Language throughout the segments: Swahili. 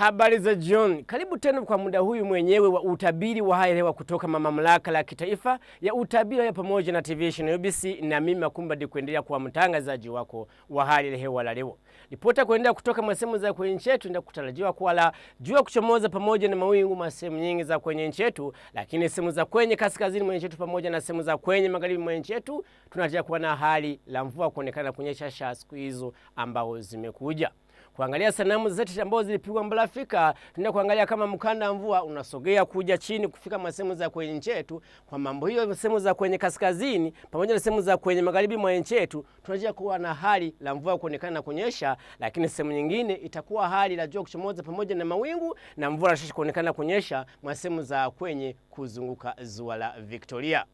Habari za jioni. Karibu tena kwa muda huyu mwenyewe wa utabiri wa hali ya hewa kutoka mamlaka la kitaifa ya utabiri ya pamoja na TV UBC, na mimi Makumbadi kuendelea kuwa mtangazaji wako wa hali ya hewa la leo. Ripota kuendelea kutoka masehemu za kwenye nchi yetu ndio kutarajiwa kuwa la jua kuchomoza pamoja na mawingu masehemu nyingi za kwenye nchi yetu, lakini sehemu za kwenye kaskazini mwa nchi yetu pamoja na sehemu za kwenye magharibi mwa nchi yetu tunatarajia kuwa na hali la mvua kuonekana kunyesha siku hizo ambao zimekuja. Kuangalia sanamu zetu ambazo zilipigwa mbele Afrika, tunaenda kuangalia kama mkanda mvua unasogea kuja chini kufika masehemu za kwenye nchi yetu. Kwa mambo hiyo, sehemu za kwenye kaskazini pamoja na sehemu za kwenye magharibi mwa nchi yetu tunatarajia kuwa na hali la mvua kuonekana kunyesha, lakini sehemu nyingine itakuwa hali la jua kuchomoza pamoja na mawingu na mvua rashishi kuonekana kunyesha masehemu za kwenye kuzunguka ziwa la Victoria.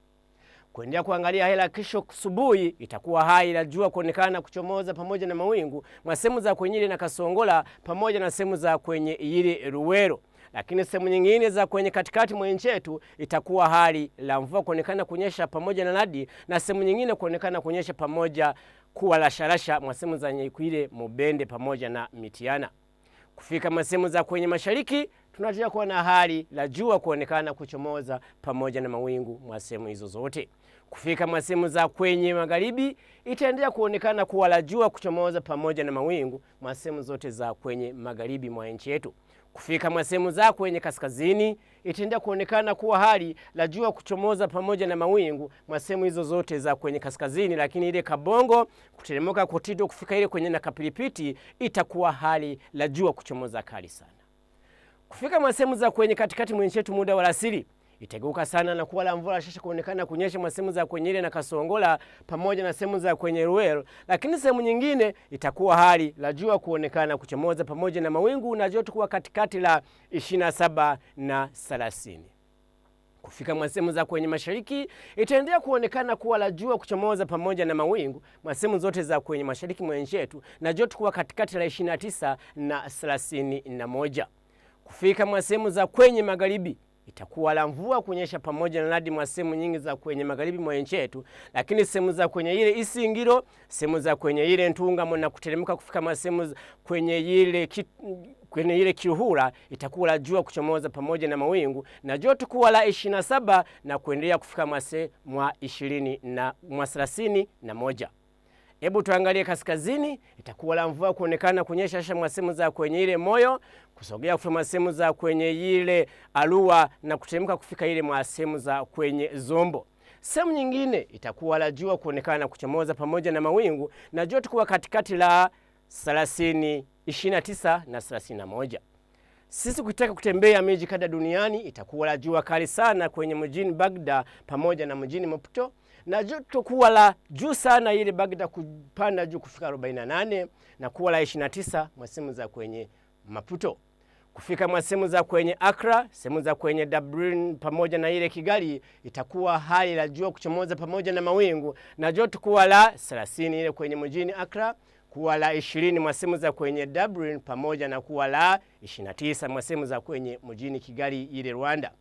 Kuendelea kuangalia hela kesho asubuhi, itakuwa hali la jua kuonekana kuchomoza pamoja na mawingu masehemu za kwenye ile na Kasongola pamoja na sehemu za kwenye ile Ruwero, lakini sehemu nyingine za kwenye katikati mwa nchi yetu itakuwa hali la mvua kuonekana kunyesha pamoja na radi, na sehemu nyingine kuonekana kunyesha pamoja kuwa la sharasha masehemu za Nyekwile, Mubende pamoja na Mitiana. Kufika masehemu za kwenye mashariki tunatarajia kuwa na hali la jua kuonekana kuchomoza pamoja na mawingu mwa sehemu hizo zote. Kufika masehemu za kwenye magharibi itaendelea kuonekana kuwa la jua kuchomoza pamoja na mawingu mwa sehemu zote za kwenye magharibi mwa nchi yetu. Kufika masehemu za kwenye kaskazini itaendelea kuonekana kuwa hali la jua kuchomoza pamoja na mawingu mwa sehemu hizo zote za kwenye kaskazini, lakini ile Kabongo kuteremka Kotido kufika ile kwenye na Kapilipiti itakuwa hali la jua kuchomoza kali sana. Kufika masehemu za kwenye katikati mwa nchi yetu muda wa alasiri itageuka sana na kuwa la mvua shasha kuonekana kunyesha masehemu za kwenye ile na Kasongola pamoja na sehemu za kwenye Ruwero, lakini sehemu nyingine itakuwa hali la jua kuonekana kuchomoza pamoja na mawingu na joto kuwa katikati la 27 na 30. Kufika masehemu za kwenye mashariki itaendelea kuonekana kuwa la jua kuchomoza pamoja na mawingu masehemu zote za kwenye mashariki mwa nchi yetu na joto kuwa katikati la 29 na 31. Kufika masehemu za kwenye magharibi itakuwa la mvua kunyesha pamoja na radi mwa sehemu nyingi za kwenye magharibi mwa nchi yetu, lakini sehemu za kwenye ile Isingiro, sehemu za kwenye ile Ntungamo na kuteremka kufika masehemu kwenye ile Kiruhura itakuwa la jua kuchomoza pamoja na mawingu na joto kuwa la 27 na kuendelea kufika masehemu mwa 20 na mwa 31. Hebu tuangalie kaskazini, itakuwa la mvua kuonekana kunyesha shasha masehemu za kwenye ile Moyo, kusogea kufika masehemu za kwenye ile Arua na kuteremka kufika ile masehemu za kwenye Zombo. Sehemu nyingine itakuwa la jua kuonekana kuchomoza pamoja na mawingu na joto kuwa katikati la 30, 29 na 31. Sisi kutaka kutembea miji kadha duniani itakuwa la jua kali sana kwenye mjini Baghdad pamoja na mjini Maputo na joto kuwa la juu sana ile Baghdad kupanda juu kufika 48 na kuwa la 29 masehemu za kwenye Maputo. Kufika masehemu za kwenye Accra, sehemu za kwenye Dublin pamoja na ile Kigali itakuwa hali la jua kuchomoza pamoja na mawingu na joto kuwa la 30 ile kwenye mjini Accra, kuwa la 20 masehemu za kwenye Dublin pamoja na kuwa la 29 masehemu za kwenye mjini Kigali ile Rwanda.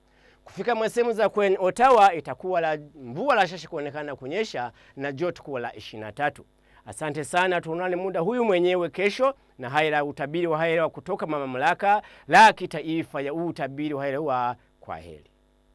Kufika masehemu za kwenye Ottawa itakuwa la mvua la shasha kuonekana kunyesha na joto kuwa la 23. Asante sana, tuonane muda huyu mwenyewe kesho na haya la utabiri wa hali ya hewa kutoka mamlaka la kitaifa ya utabiri wa hali ya hewa. Kwa heri.